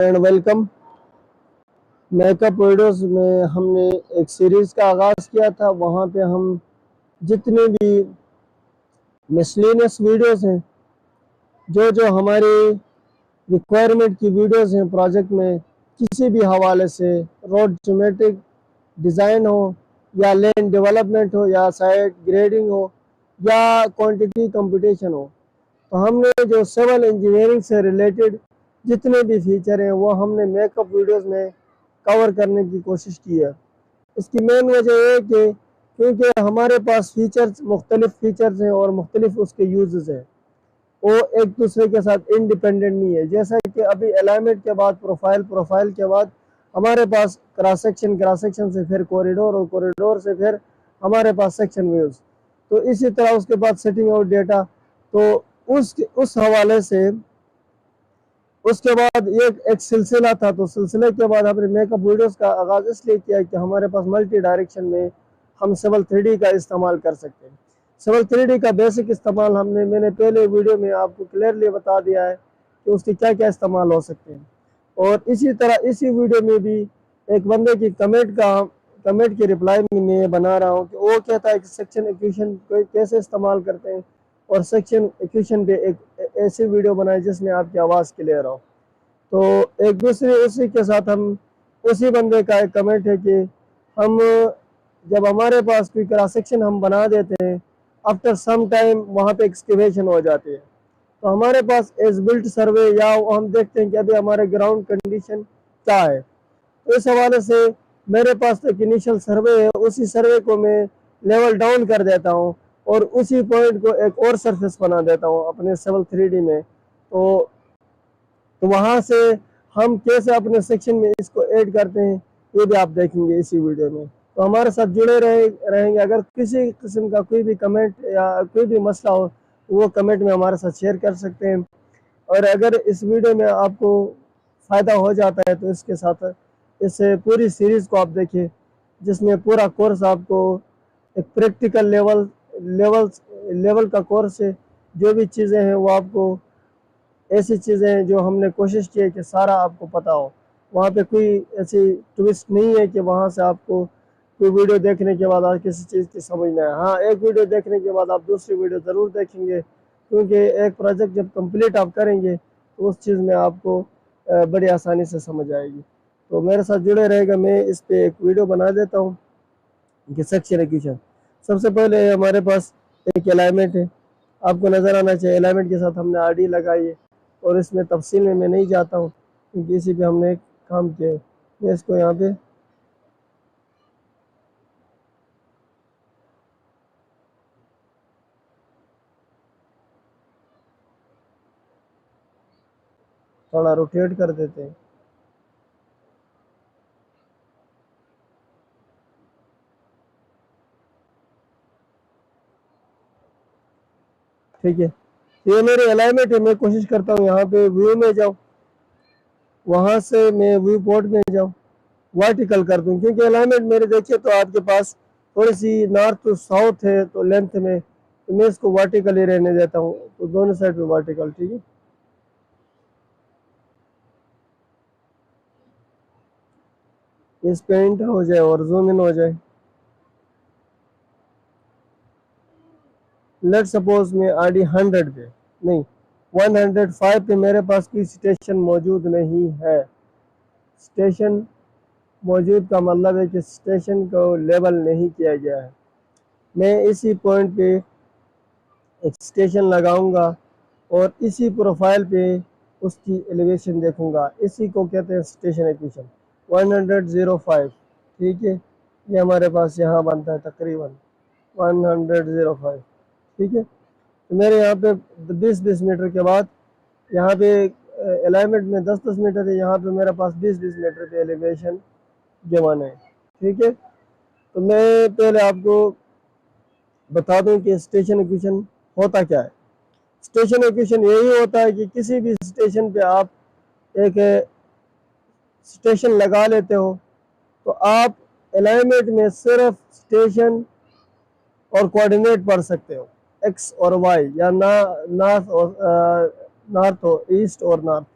And welcome. Makeup videos में हमने एक सीरीज़ का आगाज़ किया था। वहाँ पे हम जितने भी मिसलेनियस वीडियोस हैं, जो जो हमारी रिक्वायरमेंट की वीडियोस हैं प्रोजेक्ट में, किसी भी हवाले से, रोड सिमेट्रिक डिज़ाइन हो या लैंड डेवलपमेंट हो या साइट ग्रेडिंग हो या क्वांटिटी कंपटीशन हो, तो हमने जो सिविल इंजीनियरिंग से रिलेटेड जितने भी फीचर हैं वो हमने मेकअप वीडियोस में कवर करने की कोशिश की है। इसकी मेन वजह ये है कि क्योंकि हमारे पास मुख्तलिफ फीचर्स हैं और मुख्तलिफ उसके यूजेस हैं, वो एक दूसरे के साथ इंडिपेंडेंट नहीं है। जैसा कि अभी अलाइनमेंट के बाद प्रोफाइल के बाद हमारे पास क्रॉस सेक्शन से फिर कॉरिडोर और कॉरिडोर से फिर हमारे पास सेक्शन व्यूज, तो इसी तरह उसके बाद सेटिंग आउट डेटा। तो उस हवाले से उसके बाद ये एक सिलसिला था। तो सिलसिले के बाद हमने मेकअप वीडियोस का आगाज़ इसलिए किया कि हमारे पास मल्टी डायरेक्शन में हम सिविल 3D का इस्तेमाल कर सकते हैं। सिविल 3D का बेसिक इस्तेमाल मैंने पहले वीडियो में आपको क्लियरली बता दिया है कि उसके क्या क्या इस्तेमाल हो सकते हैं। और इसी तरह इसी वीडियो में भी एक बंदे की कमेंट की रिप्लाई में मैं बना रहा हूँ कि वो कहता है कि सेक्शन इक्वेशन को कैसे इस्तेमाल करते हैं, और सेक्शन इक्वेशन पे एक ऐसी वीडियो बनाई जिसमें आपकी आवाज़ क्लियर हो। तो एक दूसरे उसी के साथ हम उसी बंदे का एक कमेंट है कि हम जब हमारे पास कोई क्रॉस सेक्शन हम बना देते हैं, आफ्टर सम टाइम वहाँ पे एक्सकेवेशन हो जाती है, तो हमारे पास एज बिल्ट सर्वे या हम देखते हैं कि अभी हमारे ग्राउंड कंडीशन क्या है। तो इस हवाले से मेरे पास तो एक इनिशियल सर्वे है, उसी सर्वे को मैं लेवल डाउन कर देता हूँ और उसी पॉइंट को एक और सरफेस बना देता हूँ अपने सिविल 3D में। तो वहाँ से हम कैसे अपने सेक्शन में इसको ऐड करते हैं ये भी आप देखेंगे इसी वीडियो में। तो हमारे साथ जुड़े रहेंगे। अगर किसी किस्म का कोई भी कमेंट या कोई भी मसला हो तो वो कमेंट में हमारे साथ शेयर कर सकते हैं। और अगर इस वीडियो में आपको फ़ायदा हो जाता है तो इसके साथ इस पूरी सीरीज़ को आप देखिए, जिसमें पूरा कोर्स आपको एक प्रैक्टिकल लेवल का कोर्स है। जो भी चीज़ें हैं वो आपको ऐसी चीज़ें हैं जो हमने कोशिश की है कि सारा आपको पता हो। वहाँ पे कोई ऐसी ट्विस्ट नहीं है कि वहाँ से आपको कोई वीडियो देखने के बाद आप किसी चीज़ की समझ ना आए। हाँ, एक वीडियो देखने के बाद आप दूसरी वीडियो ज़रूर देखेंगे, क्योंकि एक प्रोजेक्ट जब कंप्लीट आप करेंगे तो उस चीज़ में आपको बड़ी आसानी से समझ आएगी। तो मेरे साथ जुड़े रहेगा। मैं इस पर एक वीडियो बना देता हूँ कि सेक्शन इक्वेशन। सबसे पहले हमारे पास एक अलाइनमेंट है, आपको नज़र आना चाहिए। अलाइनमेंट के साथ हमने आरडी लगाई है और इसमें तफसील में मैं नहीं जाता हूँ क्योंकि इसी पे हमने काम किया है। मैं इसको यहाँ पे थोड़ा रोटेट कर देते हैं। ठीक है, ये मेरी अलाइनमेंट है। मैं कोशिश करता हूँ यहाँ पे व्यू में जाऊँ, वहाँ से मैं व्यू पोर्ट में जाऊँ, वर्टिकल कर दूँ, क्योंकि अलाइनमेंट मेरे देखिए तो आपके पास थोड़ी सी नॉर्थ टू साउथ है तो लेंथ में, तो मैं इसको वर्टिकल ही रहने देता हूँ। तो दोनों साइड पे वर्टिकल। ठीक है, इस पे एंटर हो जाए और जूम इन हो जाए। लेट सपोज में आरडी 100 पे नहीं 105 पे मेरे पास कोई स्टेशन मौजूद नहीं है। स्टेशन मौजूद का मतलब है कि स्टेशन को लेबल नहीं किया गया है। मैं इसी पॉइंट पे एक स्टेशन लगाऊंगा और इसी प्रोफाइल पे उसकी एलिवेशन देखूंगा। इसी को कहते हैं स्टेशन इक्वेशन 105। ठीक है, ये हमारे पास यहाँ बनता है तकरीबन 105। ठीक है, तो मेरे यहाँ पे 20-20 मीटर के बाद यहाँ पे अलाइनमेंट में 10-10 मीटर है, यहाँ पे मेरे पास 20-20 मीटर पे एलिवेशन जमाना है। ठीक है, तो मैं पहले आपको बता दूं कि स्टेशन इक्वेशन होता क्या है। स्टेशन इक्वेशन यही होता है कि किसी भी स्टेशन पे आप एक स्टेशन लगा लेते हो तो आप अलाइनमेंट में सिर्फ स्टेशन और कोऑर्डिनेट पढ़ सकते हो, एक्स और वाई, या नॉर्थ और ईस्ट और नॉर्थ।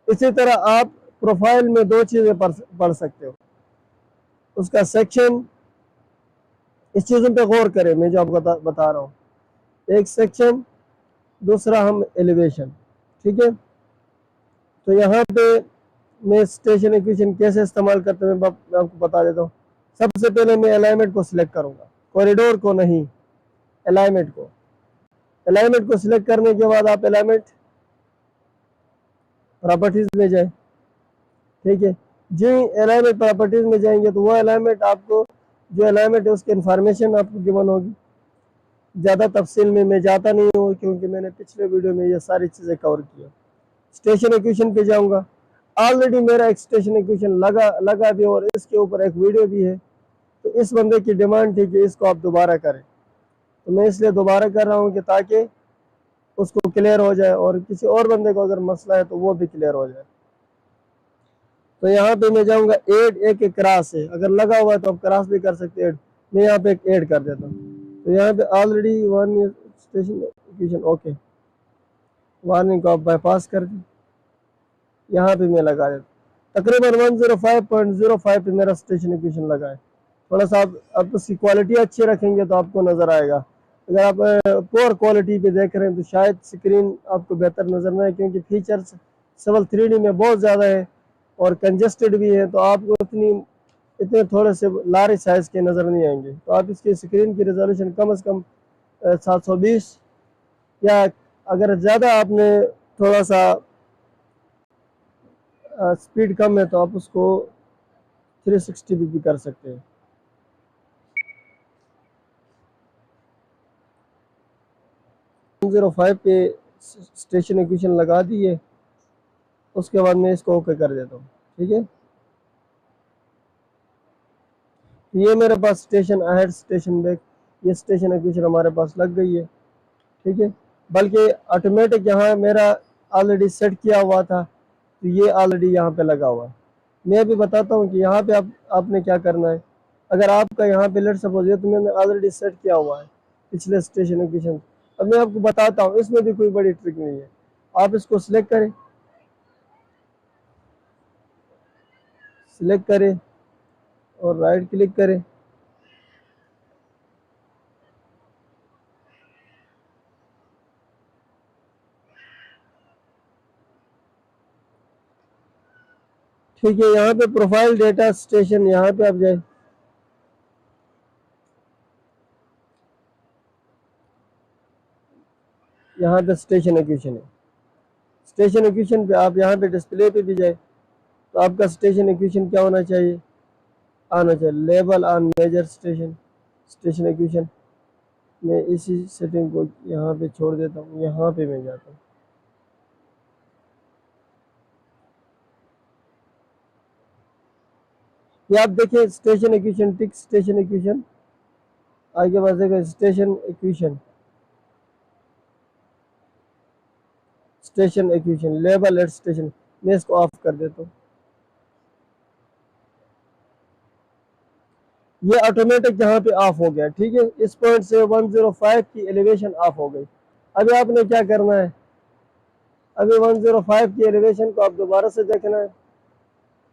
इसी तरह आप प्रोफाइल में दो चीज़ें पढ़ सकते हो, उसका सेक्शन, इस चीज़ों पे गौर करें मैं जो आपको बता रहा हूँ, एक सेक्शन, दूसरा हम एलिवेशन, ठीक है। तो यहाँ पे मैं स्टेशन इक्वेशन कैसे इस्तेमाल करते हैं मैं आपको बता देता हूँ। सबसे पहले मैं अलाइनमेंट को सिलेक्ट करूँगा, कॉरिडोर को नहीं, अलाइनमेंट को। अलाइनमेंट को सिलेक्ट करने के बाद आप अलाइनमेंट प्रॉपर्टीज में जाए, ठीक है। जो अलाइनमेंट प्रॉपर्टीज में जाएंगे तो वो अलाइनमेंट आपको, जो अलाइनमेंट है उसकी इंफॉर्मेशन आपको गिवन होगी। ज़्यादा तफसील में मैं जाता नहीं हूँ क्योंकि मैंने पिछले वीडियो में ये सारी चीज़ें कवर की है। स्टेशन इक्वेशन पे जाऊँगा, ऑलरेडी मेरा एक स्टेशन इक्वेशन लगा भी और इसके ऊपर एक वीडियो भी है। तो इस बंदे की डिमांड थी कि इसको आप दोबारा करें, तो मैं इसलिए दोबारा कर रहा हूँ कि ताकि उसको क्लियर हो जाए और किसी और बंदे को अगर मसला है तो वो भी क्लियर हो जाए। तो यहाँ पे मैं जाऊँगा ऐड, एक क्रॉस है, अगर लगा हुआ है तो आप क्रॉस भी कर सकते हैं ऐड। मैं यहाँ पे एक ऐड कर देता हूँ। तो यहाँ पे already one station equation, okay, warning को आप बाईपास कर दी, यहाँ पे मैं लगा देता। तकरीबन 105.05 पे मेरा स्टेशन इक्वेशन लगा है। थोड़ा सा आप उसकी क्वालिटी अच्छी रखेंगे तो आपको नज़र आएगा। अगर आप पुअर क्वालिटी पे देख रहे हैं तो शायद स्क्रीन आपको बेहतर नज़र ना आए, क्योंकि फीचर्स सिविल 3D में बहुत ज़्यादा है और कंजेस्टेड भी है, तो आपको इतने थोड़े से लार्ज साइज़ के नज़र नहीं आएंगे। तो आप इसकी स्क्रीन की रेजोल्यूशन कम से कम 720, या अगर ज़्यादा आपने थोड़ा सा स्पीड कम है तो आप उसको 360 भी कर सकते हैं। पे स्टेशन इक्वेशन लगा दिए, उसके बाद मैं इसको ओके कर देता हूँ, ठीक है। ये मेरे पास स्टेशन अहेड, स्टेशन बैक, ये स्टेशन इक्वेशन हमारे पास लग गई है, ठीक है। बल्कि ऑटोमेटिक यहाँ मेरा ऑलरेडी सेट किया हुआ था, तो ये ऑलरेडी यहाँ पे लगा हुआ है। मैं भी बताता हूँ कि यहाँ पे आपने क्या करना है। अगर आपका यहाँ पे लेट सपोज ये तो मैंने ऑलरेडी सेट किया हुआ है पिछले स्टेशन इक्वेशन। अब मैं आपको बताता हूँ, इसमें भी कोई बड़ी ट्रिक नहीं है। आप इसको सिलेक्ट करें, सिलेक्ट करें और राइट क्लिक करें, ठीक है। यहाँ पे प्रोफाइल डेटा स्टेशन, यहाँ पे आप जाए, यहाँ पे स्टेशन इक्वेशन है। स्टेशन इक्वेशन पे आप यहाँ पे डिस्प्ले पे भी जाए तो आपका स्टेशन इक्वेशन क्या होना चाहिए, आना चाहिए label on major station, station equation. मैं इसी सेटिंग को यहाँ पे छोड़ देता हूँ, यहाँ पे मैं जाता हूँ। ये आप देखिए station equation tick, station equation आगे पास देखो station equation, station equation label at station. मैं इसको ऑफ कर देता हूँ। ये ऑटोमेटिक यहाँ पे ऑफ हो गया, ठीक है। इस पॉइंट से 105 की एलिवेशन ऑफ हो गई। अभी आपने क्या करना है, अभी 105 की एलिवेशन को आप दोबारा से देखना है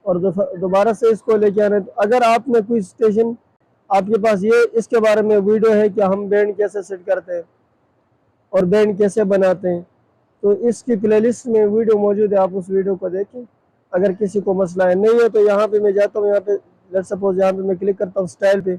और दोबारा से इसको लेके आना है। तो अगर आपने कोई स्टेशन, आपके पास ये इसके बारे में वीडियो है कि हम बैंड कैसे सेट करते हैं और बैंड कैसे बनाते हैं, तो इसकी प्लेलिस्ट में वीडियो मौजूद है, आप उस वीडियो को देखें। अगर किसी को मसला है नहीं है तो यहाँ पे मैं जाता हूँ, यहाँ पे लेट्स सपोज यहाँ पे मैं क्लिक करता हूँ स्टाइल पे,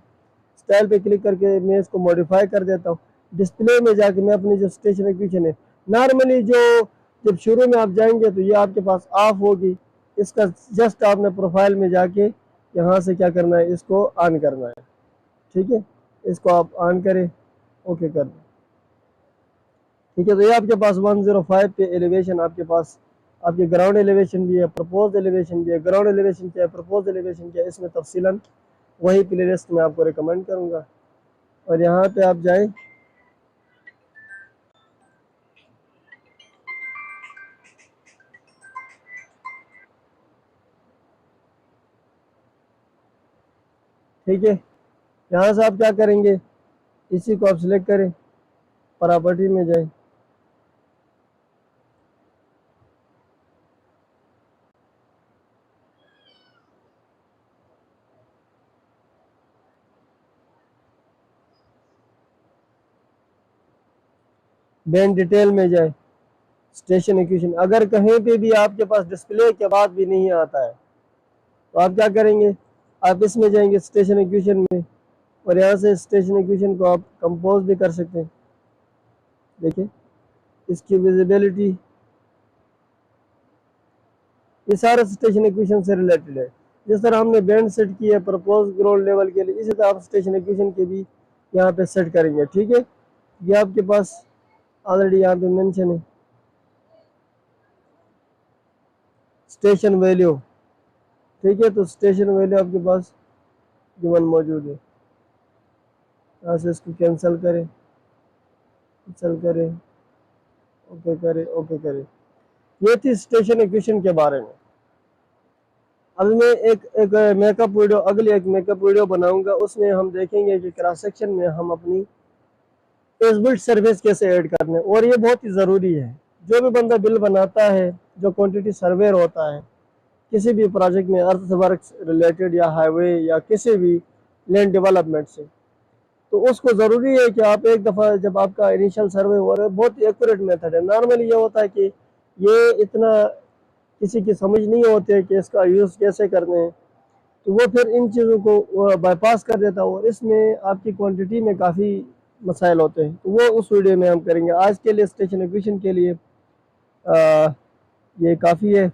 स्टाइल पे क्लिक करके मैं इसको मॉडिफाई कर देता हूँ। डिस्प्ले में जाके मैं अपनी जो स्टेशन इक्वेशन है, नॉर्मली जो जब शुरू में आप जाएंगे तो ये आपके पास ऑफ होगी। इसका जस्ट आपने प्रोफाइल में जाके यहाँ से क्या करना है, इसको ऑन करना है, ठीक है। इसको आप ऑन करें, ओके कर दें, ठीक है। तो ये आपके पास 105 पे एलिवेशन, आपके पास आपके ग्राउंड एलिवेशन भी है, प्रपोज एलिवेशन भी है। ग्राउंड एलिवेशन क्या है, प्रपोज एलिवेशन क्या है, इसमें तफसीलन वही प्ले लिस्ट में आपको रिकमेंड करूँगा। और यहाँ पे आप जाएं, ठीक है। यहाँ से आप क्या करेंगे, इसी को आप सिलेक्ट करें, प्रॉपर्टी में जाएं, बैंड डिटेल में जाए, स्टेशन इक्वेशन। अगर कहीं पे भी आपके पास डिस्प्ले के बाद भी नहीं आता है तो आप क्या करेंगे, आप इसमें जाएंगे स्टेशन इक्वेशन में, और यहाँ से स्टेशन इक्वेशन को आप कंपोज भी कर सकते हैं। देखिए इसकी विजिबिलिटी, ये सारे स्टेशन इक्वेशन से रिलेटेड है। जिस तरह हमने बैंड सेट किया है प्रपोज ग्राउंड लेवल के लिए, इसी तरह आप स्टेशन इक्वेशन के भी यहाँ पे सेट करेंगे। ठीक है, ये आपके पास ऑलरेडी यहाँ पे मेंशन है स्टेशन वैल्यू। ठीक है, तो स्टेशन वैल्यू आपके पास गिवन मौजूद है। यहाँ से इसको कैंसिल करें, कैंसिल करें, ओके करें, ओके करें। ये थी स्टेशन इक्वेशन के बारे में। अभी मैं एक मेकअप वीडियो, अगली एक मेकअप वीडियो बनाऊंगा, उसमें हम देखेंगे कि क्रॉस सेक्शन में हम अपनी एज बिल्ट सर्विस कैसे ऐड करने, और ये बहुत ही ज़रूरी है। जो भी बंदा बिल बनाता है, जो क्वांटिटी सर्वेयर होता है किसी भी प्रोजेक्ट में, अर्थ वर्क रिलेटेड या हाईवे या किसी भी लैंड डेवलपमेंट से, तो उसको ज़रूरी है कि आप एक दफ़ा जब आपका इनिशियल सर्वे हो रहा है, बहुत एक्यूरेट मेथड है। नॉर्मली ये होता है कि ये इतना किसी की समझ नहीं होती है कि इसका यूज़ कैसे करने हैं, तो वो फिर इन चीज़ों को बाईपास कर देता है, और इसमें आपकी क्वांटिटी में काफ़ी मसाइल होते हैं। तो वो उस वीडियो में हम करेंगे। आज के लिए स्टेशन इक्वेशन के लिए ये काफ़ी है।